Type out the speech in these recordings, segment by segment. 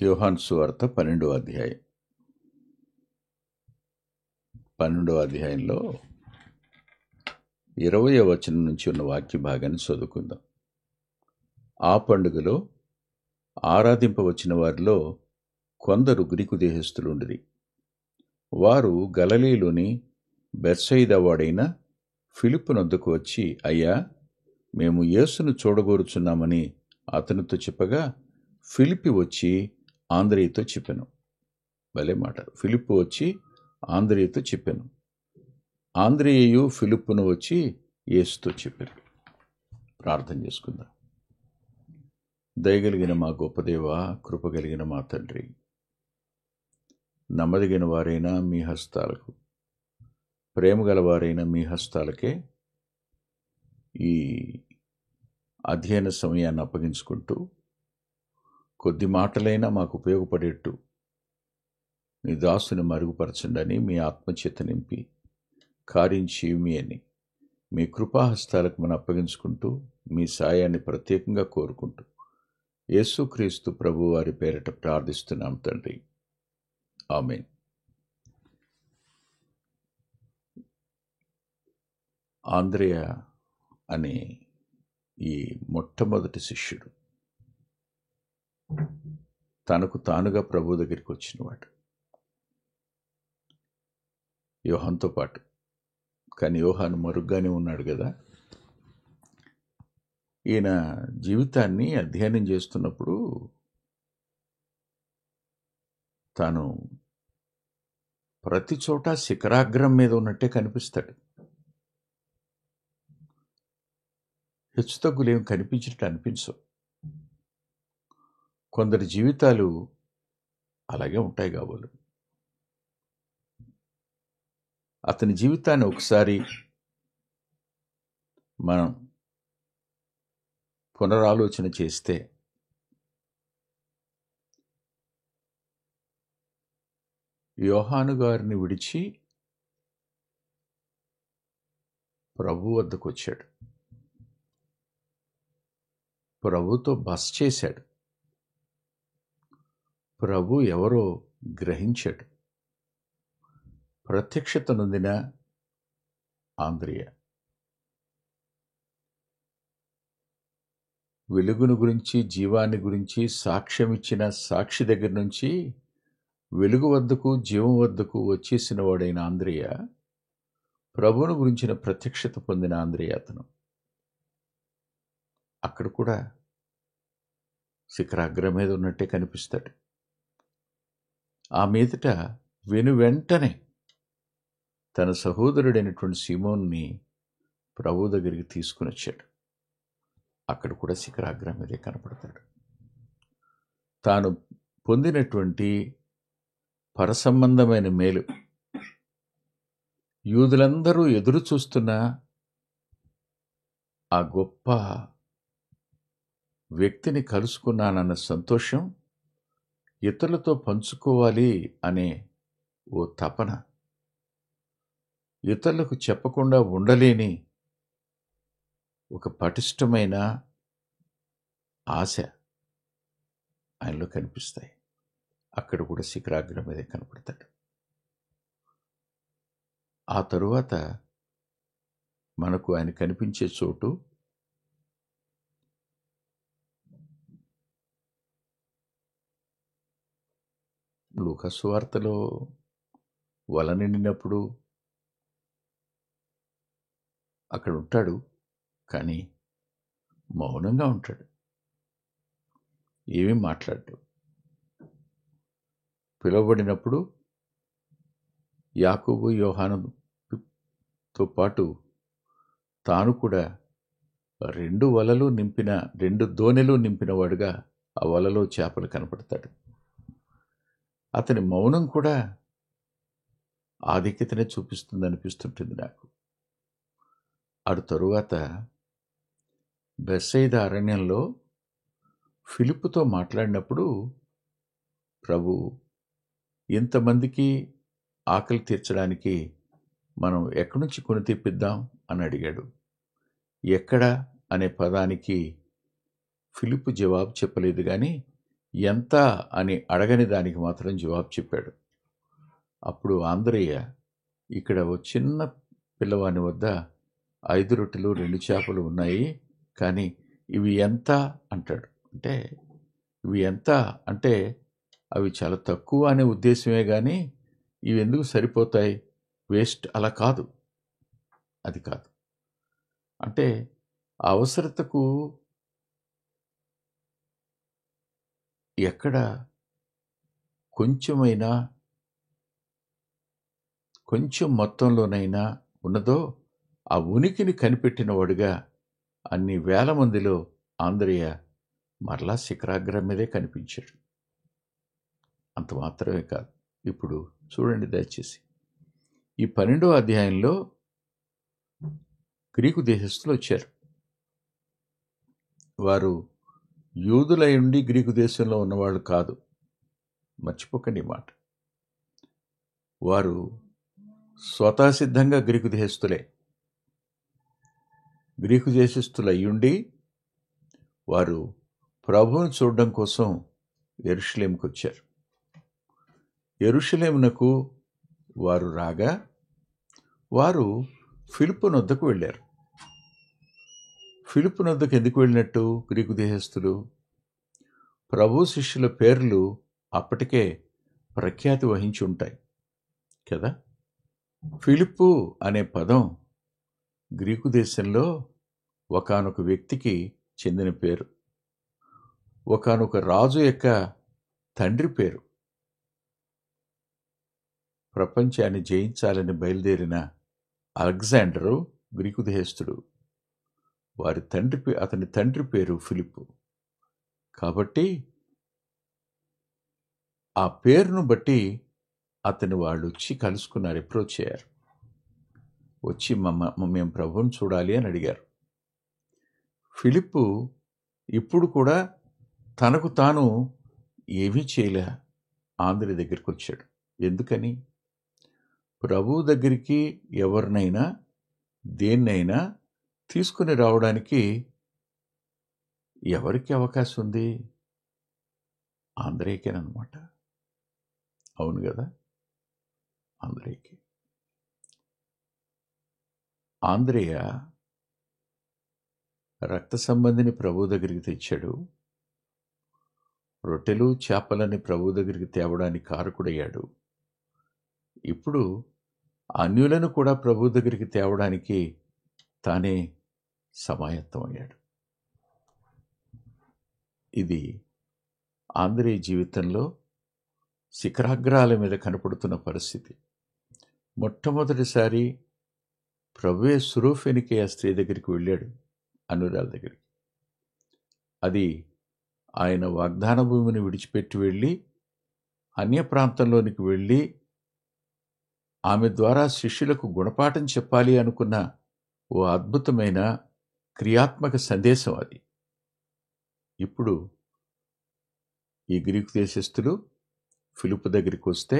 యోహాను సువార్త 12వ అధ్యాయం. 12వ అధ్యాయంలో 20వ వచనం నుంచి ఉన్న వాక్య భాగాన్ని చదువుకుందాం. ఆ పండుగలో ఆరాధింపవచ్చిన వారిలో కొందరు గ్రీకు దేశస్థులుండిరి. వారు గలిలయలోని బెత్సయిదా వాడైన ఫిలిప్పు నొద్దకు వచ్చి, అయ్యా, మేము యేసును చూడగోరుచున్నామని అతనితో చెప్పగా, ఫిలిప్పు వచ్చి ఆంద్రేయుతో చెప్పెను. భలే మాట. ఫిలిప్పు వచ్చి ఆంద్రేయుతో చెప్పెను. ఆంద్రేయు ఫిలిప్పును వచ్చి యేసుతో చెప్పారు. ప్రార్థన చేసుకుందాం. దయగలిగిన మా గొప్పదేవ, కృపగలిగిన మా తండ్రి, నమ్మదగిన వారైనా మీ హస్తాలకు, ప్రేమగల వారైన మీ హస్తాలకే ఈ అధ్యయన సమయాన్ని అప్పగించుకుంటూ, కొద్ది మాటలైనా మాకు ఉపయోగపడేట్టు నీ దాసుని మరుగుపరచండి, మీ ఆత్మచేత నింపి కార్యం చేయమి అని మీ కృపాహస్తాలకు మనం అప్పగించుకుంటూ, మీ సాయాన్ని ప్రత్యేకంగా కోరుకుంటూ, యేసుక్రీస్తు ప్రభు వారి పేరిట ప్రార్థిస్తున్నాం తండ్రి, ఆమేన్. ఆంద్రేయ అనే ఈ మొట్టమొదటి శిష్యుడు తనకు తానుగా ప్రభు దగ్గరికి వచ్చినవాడు, యోహానుతో పాటు. కానీ యోహాను మరుగ్గానే ఉన్నాడు కదా. ఈయన జీవితాన్ని అధ్యయనం చేస్తున్నప్పుడు తాను ప్రతి చోట శిఖరాగ్రం మీద ఉన్నట్టే కనిపిస్తాడు. హెచ్చుతగ్గులేం కనిపించినట్టు అనిపించవు. కొందరి జీవితాలు అలాగే ఉంటాయి కాబోలు. అతని జీవితాన్ని ఒకసారి మనం పునరాలోచన చేస్తే, యోహాను గారిని విడిచి ప్రభు వద్దకు వచ్చాడు. ప్రభుతో బస చేశాడు. ప్రభు ఎవరో గ్రహించాడు. ప్రత్యక్షత నొందిన ఆంద్రేయ వెలుగును గురించి, జీవాన్ని గురించి సాక్ష్యం ఇచ్చిన సాక్షి దగ్గర నుంచి వెలుగు వద్దకు, జీవం వద్దకు వచ్చేసిన వాడైన ఆంద్రేయ, ప్రభువును గురించిన ప్రత్యక్షత పొందిన ఆంద్రేయ అతను. అక్కడ కూడా శిఖరాగ్రం మీద ఉన్నట్టే కనిపిస్తాడు. ఆ మీదట వెంటనే తన సహోదరుడైనటువంటి సీమోన్ని ప్రభు దగ్గరికి తీసుకుని వచ్చాడు. అక్కడ కూడా శిఖరాగ్రం మీదే కనపడతాడు. తాను పొందినటువంటి పరసంబంధమైన మేలు, యూదులందరూ ఎదురు చూస్తున్న ఆ గొప్ప వ్యక్తిని కలుసుకున్నానన్న సంతోషం, ఇతరులతో పంచుకోవాలి అనే ఓ తపన, ఇతరులకు చెప్పకుండా ఉండలేని ఒక పటిష్టమైన ఆశ ఆయనలో కనిపిస్తాయి. అక్కడ కూడా శిఖరాగ్రం మీదే కనపడతాడు. ఆ తరువాత మనకు ఆయన కనిపించే చోటు లూకా సువార్తలో వల నిండినప్పుడు అక్కడ ఉంటాడు, కానీ మౌనంగా ఉంటాడు, ఏమీ మాట్లాడు. పిలువబడినప్పుడు యాకోబు, యోహానుతో పాటు తాను కూడా 2 దోణెలు నింపిన వాడుగా ఆ వలలో చేపలు కనపడతాడు. అతని మౌనం కూడా ఆధిక్యతనే చూపిస్తుంది అనిపిస్తుంటుంది నాకు. అటు తరువాత బెత్సయిదా అరణ్యంలో ఫిలిప్పుతో మాట్లాడినప్పుడు ప్రభు, ఇంతమందికి ఆకలి తీర్చడానికి మనం ఎక్కడి నుంచి కొని తెప్పిద్దాం అని అడిగాడు. ఎక్కడ అనే పదానికి ఫిలిప్పు జవాబు చెప్పలేదు, కానీ ఎంత అని అడగని దానికి మాత్రం జవాబు చెప్పాడు. అప్పుడు ఆంద్రయ్య ఇక్కడ ఓ చిన్న పిల్లవాని వద్ద 5 రొట్టెలు 2 చేపలు ఉన్నాయి, కానీ ఇవి ఎంత అంటాడు. అంటే ఇవి ఎంత అంటే అవి చాలా తక్కువ అనే ఉద్దేశమే కానీ ఇవి ఎందుకు సరిపోతాయి, వేస్ట్, అలా కాదు. అది కాదు. అంటే అవసరతకు ఎక్కడ కొంచెమైనా కొంచెం మొత్తంలోనైనా ఉన్నదో ఆ ఉనికిని కనిపెట్టిన వాడుగా అన్ని వేల మందిలో ఆంద్రయ్య మరలా శిఖరాగ్రం మీదే కనిపించాడు. అంత మాత్రమే కాదు. ఇప్పుడు చూడండి దయచేసి, ఈ 12వ అధ్యాయంలో గ్రీకు దేశస్థులు వచ్చారు. వారు యూదులై ఉండి గ్రీకు దేశంలో ఉన్నవాళ్ళు కాదు, మర్చిపోకండి మాట. వారు స్వతసిద్ధంగా గ్రీకు దేశస్థులే. గ్రీకు దేశస్థులు అయ్యుండి వారు ప్రభువును చూడడం కోసం యెరూషలేముకు వచ్చారు. యెరూషలేమునకు వారు రాగా వారు ఫిలిప్పు నొద్దకు వెళ్ళారు. ఫిలిప్పు నొద్దకు ఎందుకు వెళ్ళినట్టు? గ్రీకు దేశస్థులు ప్రభు శిష్యుల పేర్లు అప్పటికే ప్రఖ్యాతి వహించి ఉంటాయి కదా. ఫిలిప్పు అనే పదం గ్రీకు దేశంలో ఒకానొక వ్యక్తికి చెందిన పేరు, ఒకానొక రాజు యొక్క తండ్రి పేరు. ప్రపంచాన్ని జయించాలని బయలుదేరిన అలెగ్జాండరు గ్రీకు దేశస్థుడు. అతని తండ్రి పేరు ఫిలిప్పు. కాబట్టి ఆ పేరును బట్టి అతని వాళ్ళు వచ్చి కలుసుకున్నారు, అప్రోచ్ అయ్యారు. వచ్చి మేము ప్రభువుని చూడాలి అని అడిగారు. ఫిలిప్పు ఇప్పుడు కూడా తనకు తాను ఏమీ చేయలే, ఆంద్రయ్య దగ్గరికి వచ్చాడు. ఎందుకని? ప్రభువు దగ్గరికి ఎవరినైనా దేన్నైనా తీసుకుని రావడానికి ఎవరికి అవకాశం ఉంది? ఆంద్రయ్యకేనమాట. అవును కదా, ఆంద్రయ్యకి. ఆంద్రయ్య రక్త సంబంధిని ప్రభు దగ్గరికి తెచ్చాడు. రొట్టెలు చేపలని ప్రభు దగ్గరికి తేవడానికి కారకుడయ్యాడు. ఇప్పుడు అన్యులను కూడా ప్రభు దగ్గరికి తేవడానికి తానే సమాయత్తం అయ్యాడు. ఇది ఆంద్రయ్య జీవితంలో శిఖరాగ్రాల మీద కనపడుతున్న పరిస్థితి. మొట్టమొదటిసారి ప్రభువే సురోఫెనికే ఆ స్త్రీ దగ్గరికి వెళ్ళాడు, అనురాల దగ్గరికి. అది ఆయన వాగ్దాన భూమిని విడిచిపెట్టి వెళ్ళి అన్య ప్రాంతంలోనికి వెళ్ళి ఆమె ద్వారా శిష్యులకు గుణపాఠం చెప్పాలి అనుకున్న ఓ అద్భుతమైన క్రియాత్మక సందేశం అది. ఇప్పుడు ఈ గ్రీకు దేశస్థులు ఫిలిప్పు దగ్గరికి వస్తే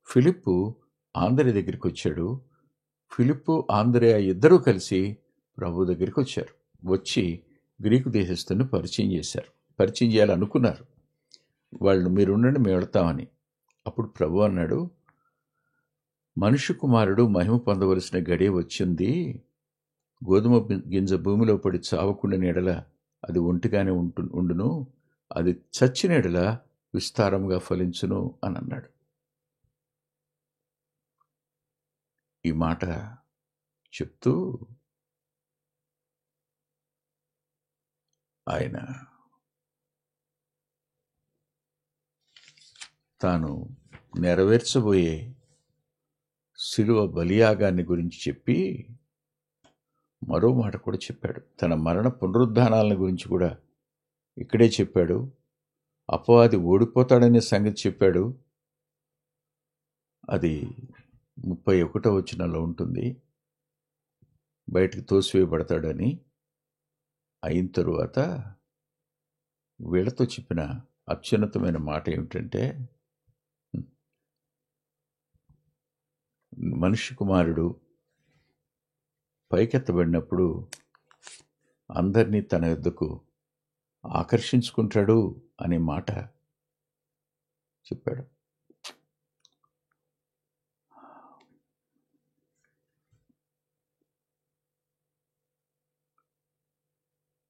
ఫిలిప్పు ఆంద్రయ్య దగ్గరికి వచ్చాడు. ఫిలిప్పు ఆంద్రయ్య ఇద్దరూ కలిసి ప్రభు దగ్గరికి వచ్చారు. వచ్చి గ్రీకు దేశస్థుని పరిచయం చేశారు. పరిచయం చేయాలనుకున్నారు. వాళ్ళను మీరుండండి, మేము వెళతామని. అప్పుడు ప్రభు అన్నాడు, మనుష్య కుమారుడు మహిమ పొందవలసిన గడియ వచ్చింది. గోధుమ గింజ భూమిలో పడి చావకుండా ఎడల అది ఒంటిగానే ఉండును, అది చచ్చిన ఎడల విస్తారంగా ఫలించును అని అన్నాడు. ఈ మాట చెప్తూ ఆయన తాను నెరవేర్చబోయే శిలువ బలియాగాన్ని గురించి చెప్పి మరో మాట కూడా చెప్పాడు. తన మరణ పునరుద్ధానాలను గురించి కూడా ఇక్కడే చెప్పాడు. అపవాది ఓడిపోతాడనే సంగతి చెప్పాడు. అది 31వ వచనంలో ఉంటుంది. బయటికి తోసివేయబడతాడని. అయిన తరువాత వీళ్ళతో చెప్పిన అత్యున్నతమైన మాట ఏమిటంటే, మనిషి కుమారుడు పైకెత్తబడినప్పుడు అందరినీ తన యొద్దకు ఆకర్షించుకుంటాడు అనే మాట చెప్పాడు.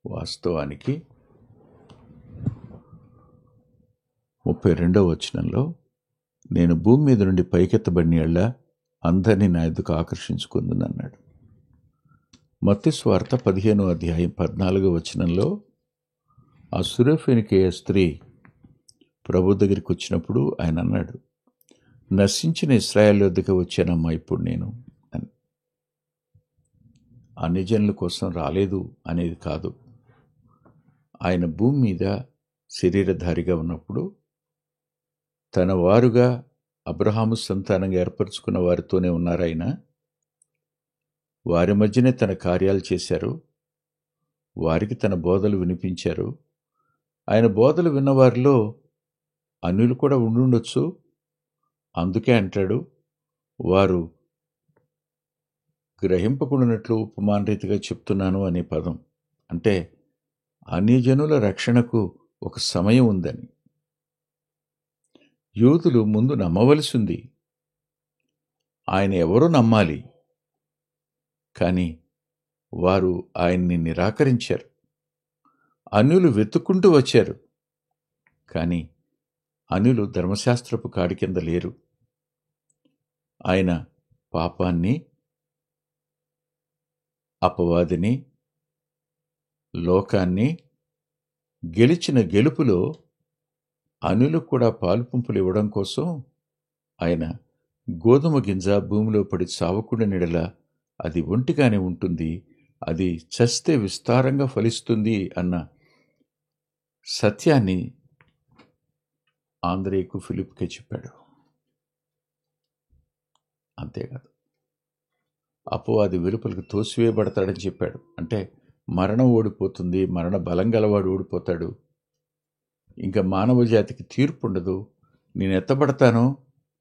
వాస్తవానికి 32వ వచనంలో, నేను భూమి మీద నుండి పైకెత్తబడిన యెడల అందరినీ నా యొద్దకు ఆకర్షించుకుందును అన్నాడు. మత్తయి సువార్త 15వ అధ్యాయం 14వ వచనంలో, ఆ సురేఫెనికేయ స్త్రీ ప్రభు దగ్గరికి వచ్చినప్పుడు ఆయన అన్నాడు, నశించిన ఇశ్రాయేలు వద్దకు వచ్చానమ్మా ఇప్పుడు నేను అని. అన్ని జనుల కోసం రాలేదు అనేది కాదు. ఆయన భూమి మీద శరీరధారిగా ఉన్నప్పుడు తన వారుగా అబ్రహాము సంతానంగా ఏర్పరచుకున్న వారితోనే ఉన్నారాయన. వారి మధ్యనే తన కార్యాలు చేశారు. వారికి తన బోధలు వినిపించారు. ఆయన బోధలు విన్నవారిలో అన్యులు కూడా ఉండుండొచ్చు. అందుకే అంటాడు, వారు గ్రహింపకుండానట్లు ఉపమాన రీతిగా చెప్తున్నాను అనే పదం. అంటే అన్యజనుల రక్షణకు ఒక సమయం ఉందని. యూదులు ముందు నమ్మవలసి ఉంది. ఆయన ఎవరో నమ్మాలి. కానీ వారు ఆయన్ని నిరాకరించారు. అన్యులు వెతుక్కుంటూ వచ్చారు. కానీ అన్యులు ధర్మశాస్త్రపు కాడి కింద లేరు. ఆయన పాపాన్ని, అపవాదిని, లోకాన్ని గెలిచిన గెలుపులో అన్యులకు కూడా పాలుపంపులు ఇవ్వడం కోసం ఆయన గోధుమ గింజ భూమిలో పడి చావకుండా నీడల అది ఒంటిగానే ఉంటుంది, అది చస్తే విస్తారంగా ఫలిస్తుంది అన్న సత్యాన్ని ఆంద్రేయకు, ఫిలిప్కే చెప్పాడు. అంతేకాదు, అపవాది వెలుపలికి తోసివేయబడతాడని చెప్పాడు. అంటే మరణం ఓడిపోతుంది, మరణ బలం గలవాడు ఓడిపోతాడు, ఇంకా మానవ జాతికి తీర్పు ఉండదు, నేను ఎత్తబడతాను,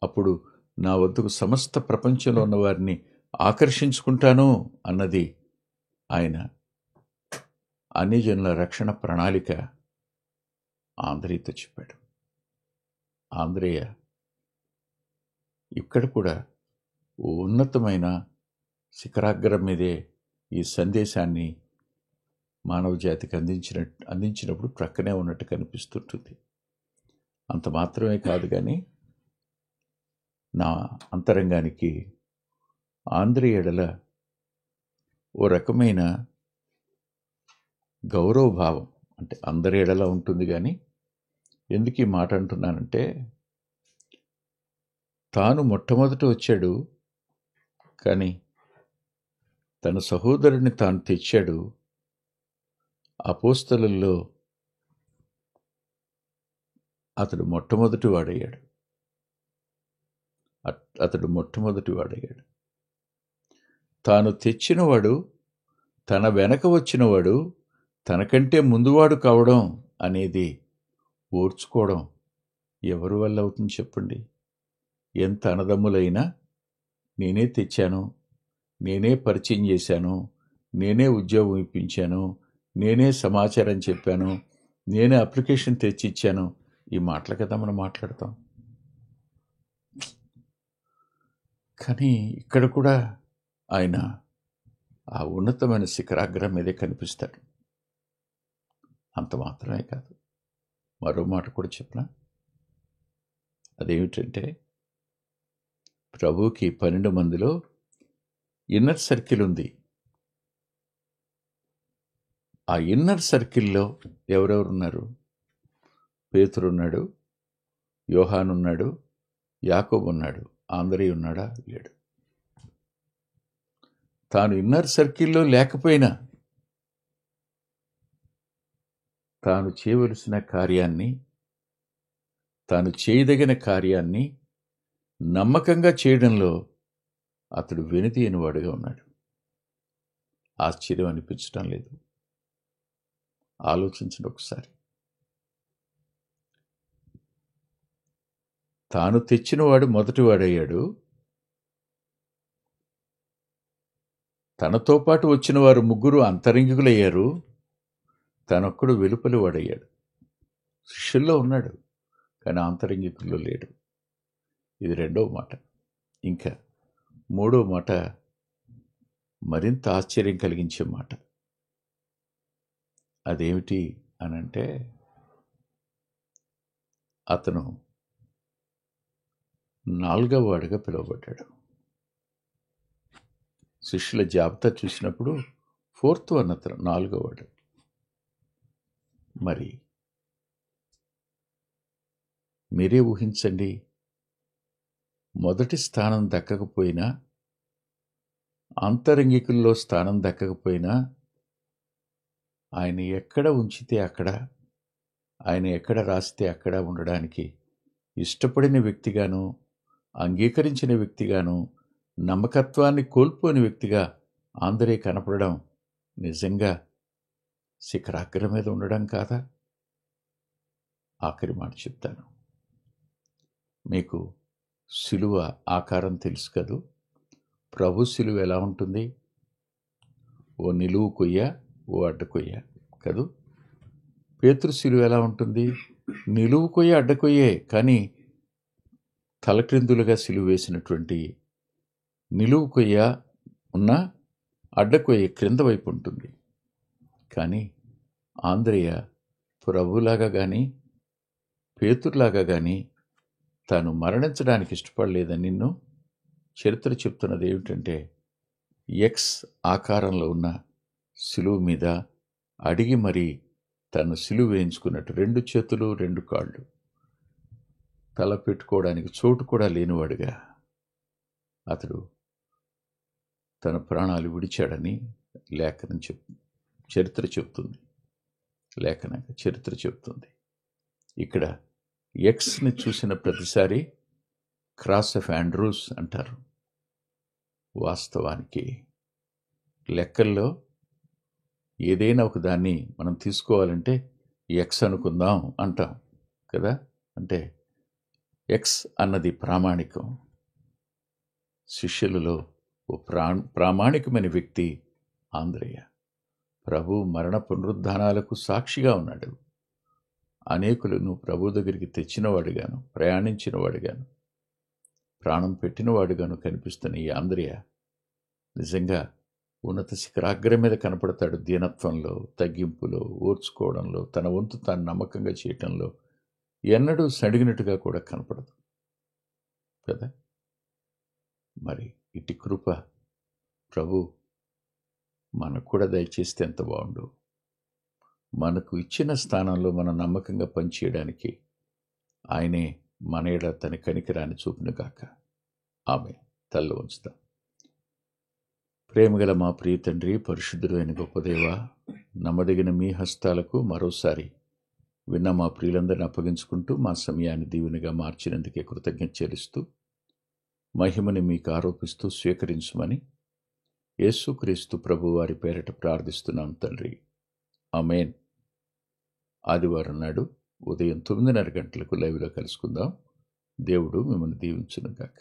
అప్పుడు నా వద్దకు సమస్త ప్రపంచంలో ఉన్న వారిని ఆకర్షించుకుంటాను అన్నది ఆయన అన్యజనుల రక్షణ ప్రణాళిక ఆంద్రేయతో చెప్పాడు. ఆంద్రేయ ఇక్కడ కూడా ఉన్నతమైన శిఖరాగ్రం మీదే ఈ సందేశాన్ని మానవ జాతికి అందించినప్పుడు ప్రక్కనే ఉన్నట్టు కనిపిస్తుంటుంది. అంత మాత్రమే కాదు, కానీ నా అంతరంగానికి ఆంద్రేయ ఎడల ఓ రకమైన గౌరవభావం, అంటే అందరి ఎడల ఉంటుంది. కానీ ఎందుకు ఈ మాట అంటున్నానంటే, తాను మొట్టమొదట వచ్చాడు, కానీ తన సహోదరుని తాను తెచ్చాడు. అపోస్తలుల్లో అతడు మొట్టమొదటి వాడయ్యాడు. తాను తెచ్చినవాడు, తన వెనక వచ్చినవాడు తనకంటే ముందువాడు కావడం అనేది ఓర్చుకోవడం ఎవరి వల్ల అవుతుంది చెప్పండి? ఎంత అన్నదమ్ములైనా నేనే తెచ్చాను, నేనే పరిచయం చేశాను, నేనే ఉద్యోగం ఇప్పించాను, నేనే సమాచారం చెప్పాను, నేనే అప్లికేషన్ తెచ్చిచ్చాను, ఈ మాటల కదా మనం మాట్లాడతాం. కానీ ఇక్కడ కూడా ఆయన ఆ ఉన్నతమైన శిఖరాగ్రం మీదే కనిపిస్తాడు. అంత మాత్రమే కాదు, మరో మాట కూడా చెప్పిన, అదేమిటంటే ప్రభువుకి 12 మందిలో ఇన్నర్ సర్కిల్ ఉంది. ఆ ఇన్నర్ సర్కిల్లో ఎవరెవరున్నారు? పేతురున్నాడు, యోహానున్నాడు, యాకోబు ఉన్నాడు. ఆంద్రేయ ఉన్నాడా? లేడు. తాను ఇన్నర్ సర్కిల్లో లేకపోయినా తాను చేయవలసిన కార్యాన్ని, తాను చేయదగిన కార్యాన్ని నమ్మకంగా చేయడంలో అతడు వెనుతీయని వాడుగా ఉన్నాడు. ఆశ్చర్యం అనిపించడం లేదు? ఆలోచించండి ఒకసారి. తాను తెచ్చినవాడు మొదటివాడయ్యాడు, తనతో పాటు వచ్చిన వారు 3 అంతరంగికులయ్యారు, తనొక్కడు వెలుపలి వాడయ్యాడు. శిష్యుల్లో ఉన్నాడు, కానీ ఆంతరంగికుల్లో లేడు. ఇది రెండవ మాట. ఇంకా మూడవ మాట మరింత ఆశ్చర్యం కలిగించే మాట. అదేమిటి అనంటే, అతను 4వ వాడుగా పిలువబడ్డాడు. శిష్యుల జాబితా చూసినప్పుడు 4th వన్ అతను 4వ వాడు. మరి మీరే ఊహించండి, మొదటి స్థానం దక్కకపోయినా, అంతరంగికుల్లో స్థానం దక్కకపోయినా, ఆయన ఎక్కడ ఉంచితే అక్కడ, ఆయన ఎక్కడ రాస్తే అక్కడ ఉండడానికి ఇష్టపడిన వ్యక్తిగాను, అంగీకరించిన వ్యక్తిగాను, నమ్మకత్వాన్ని కోల్పోని వ్యక్తిగా ఆంధ్రే కనపడడం నిజంగా శిఖరాగ్రం మీద ఉండడం కాదా? ఆఖరి మాట చెప్తాను. మీకు సిలువ ఆకారం తెలుసు కదూ. ప్రభు సిలువ ఎలా ఉంటుంది? ఓ నిలువు కొయ్య, ఓ అడ్డ కొయ్య కదూ. పేతురు సిలువ ఎలా ఉంటుంది? నిలువు కొయ్య, అడ్డ కొయ్యే, కానీ తలక్రిందులుగా సిలువ వేసినటువంటి నిలువు కొయ్య ఉన్న అడ్డ కొయ్య క్రింద వైపు ఉంటుంది. కానీ ఆంద్రేయ ప్రభులాగా కానీ పేతురులాగా కానీ తాను మరణించడానికి ఇష్టపడలేదని నిన్ను చరిత్ర చెప్తున్నది ఏమిటంటే, ఎక్స్ ఆకారంలో ఉన్న సిలువ మీద అడిగి మరీ తను సిలువ వేయించుకున్నట్టు 2 చేతులు 2 కాళ్ళు, తల పెట్టుకోవడానికి చోటు కూడా లేనివాడుగా అతడు తన ప్రాణాలు విడిచాడని లేఖనం చరిత్ర చెప్తుంది. లేఖనంగా చరిత్ర చెప్తుంది. ఇక్కడ ఎక్స్ని చూసిన ప్రతిసారి క్రాస్ ఆఫ్ ఆండ్రూస్ అంటారు. వాస్తవానికి లెక్కల్లో ఏదైనా ఒక దాన్ని మనం తీసుకోవాలంటే ఎక్స్ అనుకుందాం అంటాం కదా. అంటే ఎక్స్ అన్నది ప్రామాణికం. శిష్యులలో ఓ ప్రామాణికమైన వ్యక్తి ఆంద్రేయ. ప్రభు మరణ పునరుద్ధానాలకు సాక్షిగా ఉన్నాడు. అనేకులను ప్రభు దగ్గరికి తెచ్చినవాడుగాను, ప్రయాణించినవాడుగాను, ప్రాణం పెట్టినవాడుగాను కనిపిస్తున్న ఈ ఆంద్రేయ నిజంగా ఉన్నత శిఖరాగ్రం మీద కనపడతాడు. దీనత్వంలో, తగ్గింపులో, ఓర్చుకోవడంలో, తన వంతు తాను నమ్మకంగా చేయటంలో ఎన్నడూ సడిగినట్టుగా కూడా కనపడదు కదా. మరి ఇటు కృప ప్రభు మనకు కూడా దయచేస్తే ఎంత బాగుండు. మనకు ఇచ్చిన స్థానంలో మనం నమ్మకంగా పనిచేయడానికి ఆయనే మన ఎడ తన కనికరాన్ని చూపునుగాక. ఆమె తల్ల ఉంచుతాం. ప్రేమగల మా ప్రియ తండ్రి, పరిశుద్ధుడు అయిన గొప్ప దేవ, నమ్మదగిన మీ హస్తాలకు మరోసారి విన్న మా ప్రియులందరిని అప్పగించుకుంటూ మా సమయాన్ని దీవెనగా మార్చినందుకే కృతజ్ఞత చెల్లిస్తూ మహిమని మీకు ఆరోపిస్తూ స్వీకరించమని యేసుక్రీస్తు ప్రభు వారి పేరట ప్రార్థిస్తున్నాం తండ్రి. ఆమేన్. ఆదివారం నాడు ఉదయం 9:30 గంటలకు లైవ్లో కలుసుకుందాం. దేవుడు మిమ్మల్ని దీవించును గాక.